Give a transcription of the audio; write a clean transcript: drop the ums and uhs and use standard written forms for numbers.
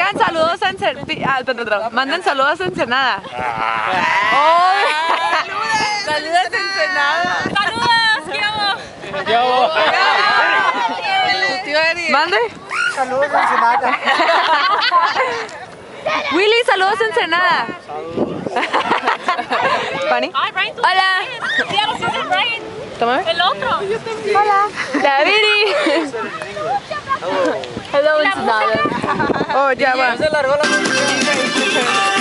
Digan saludos a Ensenada. Manden saludos a Ensenada. Saludos a Ensenada. ¡Saludos! ¿Qué hago? Mande. Saludos a Ensenada. Willy, saludos a Ensenada. Fanny. Ay, Brian, tú. Hola. Sí, a los hijos de Brian. Tómame. El otro. Hola. Davidi. Hello, Ensenada. Oh, ya va. Se largó la música.